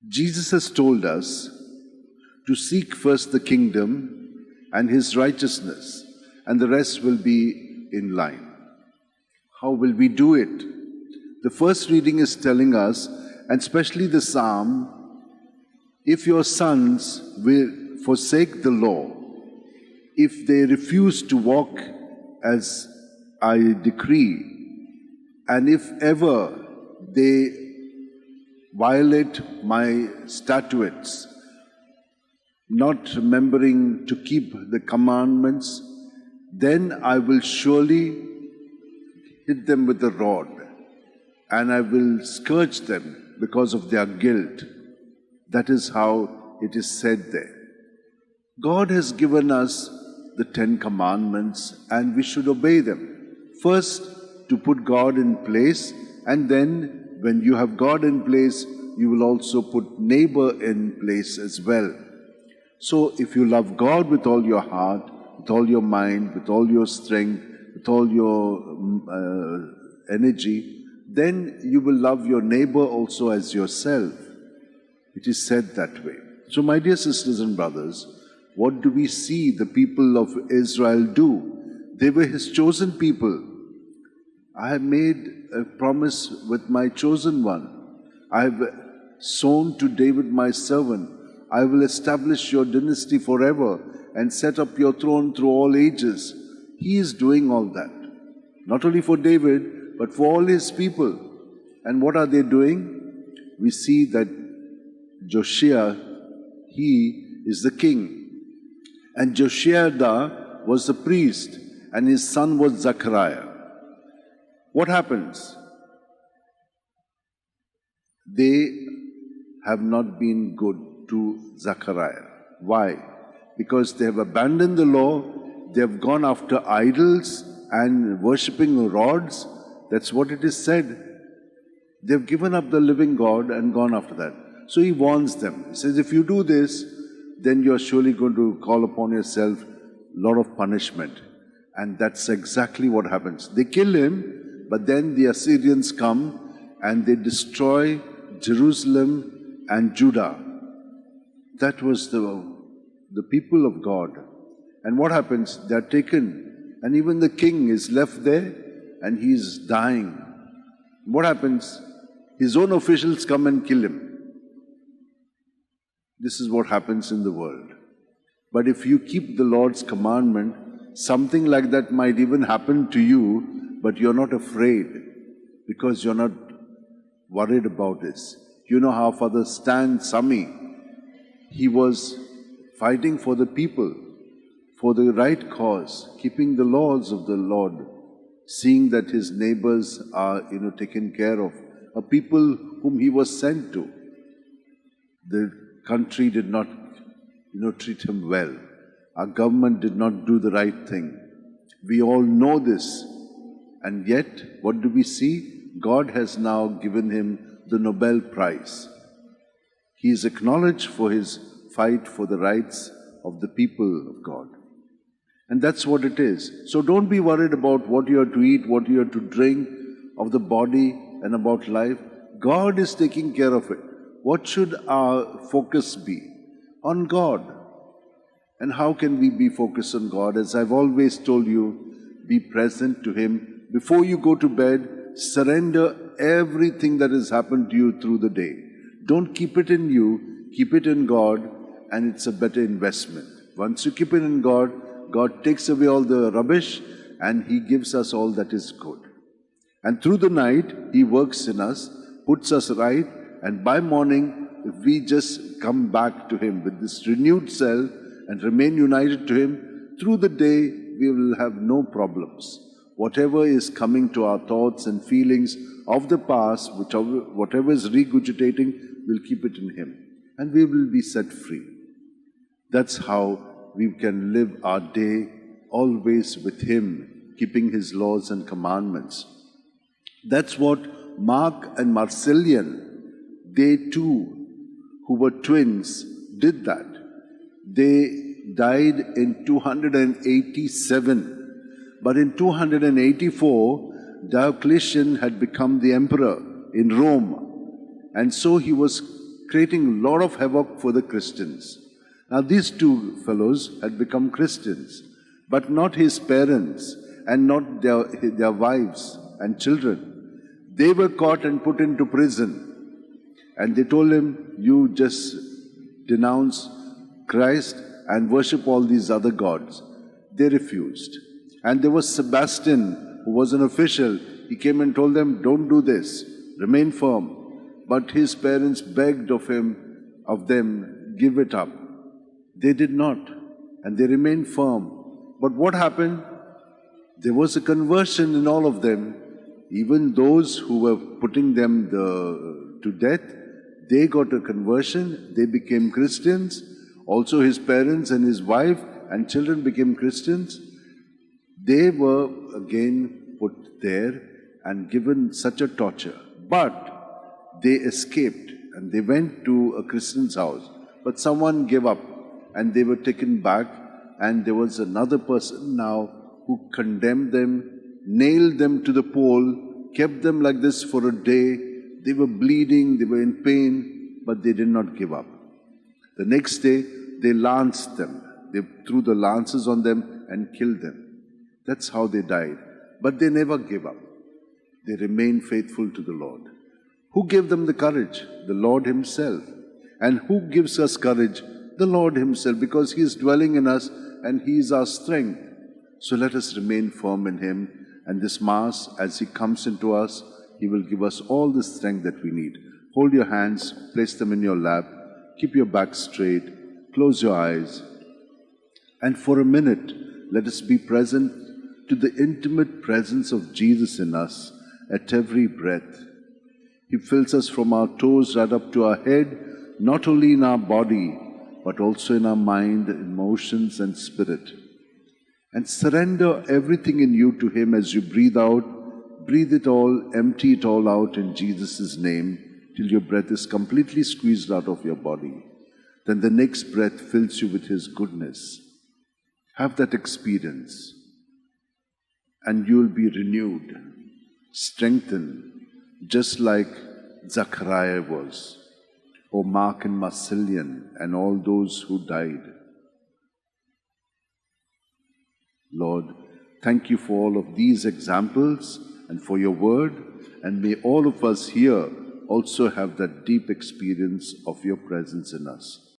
Jesus has told us to seek first the kingdom and His righteousness, and the rest will be in line. How will we do it? The first reading is telling us, and especially the Psalm, if your sons will forsake the law, if they refuse to walk as I decree, and if ever they violate my statutes, not remembering to keep the commandments, then I will surely hit them with the rod, and I will scourge them because of their guilt. That is how it is said there. God has given us the 10 commandments, and we should obey them. First, to put God in place, and then when you have God in place, you will also put neighbor in place as well. So if you love God with all your heart, with all your mind, with all your strength, with all your energy, then you will love your neighbor also as yourself. It is said that way. So my dear sisters and brothers, what do we see the people of Israel do? They were His chosen people. I have made a promise with my chosen one. I have sworn to David my servant, I will establish your dynasty forever and set up your throne through all ages. He is doing all that. Not only for David, but for all His people. And what are they doing? We see that Josiah, he is the king. And Josiah was the priest, and his son was Zechariah. What happens? They have not been good to Zechariah. Why? Because they have abandoned the law, they have gone after idols and worshipping rods. That's what it is said. They have given up the living God and gone after that. So he warns them. He says, if you do this, then you are surely going to call upon yourself a lot of punishment. And that's exactly what happens. They kill him, but then the Assyrians come and they destroy Jerusalem and Judah. That was the people of God. And what happens? They are taken, and even the king is left there and he is dying. What happens? His own officials come and kill him. This is what happens in the world. But if you keep the Lord's commandment, something like that might even happen to you, but you're not afraid because you're not worried about this. You know how Father Stan Sami, he was fighting for the people, for the right cause, keeping the laws of the Lord, seeing that his neighbors are, taken care of, a people whom he was sent to. The country did not, treat him well. Our government did not do the right thing. We all know this. And yet, what do we see? God has now given him the Nobel Prize. He is acknowledged for his fight for the rights of the people of God. And that's what it is. So don't be worried about what you are to eat, what you are to drink, of the body and about life. God is taking care of it. What should our focus be? On God. And how can we be focused on God? As I've always told you, be present to Him. Before you go to bed, surrender everything that has happened to you through the day. Don't keep it in you, keep it in God, and it's a better investment. Once you keep it in God, God takes away all the rubbish and He gives us all that is good. And through the night, He works in us, puts us right, and by morning, if we just come back to Him with this renewed self and remain united to Him, through the day, we will have no problems. Whatever is coming to our thoughts and feelings of the past, whatever is regurgitating, we'll keep it in Him. And we will be set free. That's how we can live our day always with Him, keeping His laws and commandments. That's what Mark and Marcelian, they too, who were twins, did that. They died in 287. But in 284, Diocletian had become the emperor in Rome. And so he was creating a lot of havoc for the Christians. Now these two fellows had become Christians, but not his parents and not their wives and children. They were caught and put into prison. And they told him, you just denounce Christ and worship all these other gods. They refused. And there was Sebastian, who was an official. He came and told them, don't do this, remain firm. But his parents begged of them, give it up. They did not, and they remained firm. But what happened? There was a conversion in all of them. Even those who were putting them to death, they got a conversion. They became Christians. Also his parents and his wife and children became Christians. They were again put there and given such a torture. But they escaped and they went to a Christian's house. But someone gave up and they were taken back, and there was another person now who condemned them, nailed them to the pole, kept them like this for a day. They were bleeding, they were in pain, but they did not give up. The next day, they lanced them. They threw the lances on them and killed them. That's how they died. But they never gave up. They remained faithful to the Lord. Who gave them the courage? The Lord Himself. And who gives us courage? The Lord Himself, because He is dwelling in us and He is our strength. So let us remain firm in Him, and this Mass, as He comes into us, He will give us all the strength that we need. Hold your hands, place them in your lap, keep your back straight, close your eyes, and for a minute, let us be present to the intimate presence of Jesus in us at every breath. He fills us from our toes right up to our head, not only in our body, but also in our mind, emotions, and spirit. And surrender everything in you to Him as you breathe out. Breathe it all, empty it all out in Jesus' name till your breath is completely squeezed out of your body. Then the next breath fills you with His goodness. Have that experience, and you will be renewed, strengthened, just like Zachariah was, or Mark and Marsilian, and all those who died. Lord, thank you for all of these examples and for your word, and may all of us here also have that deep experience of your presence in us.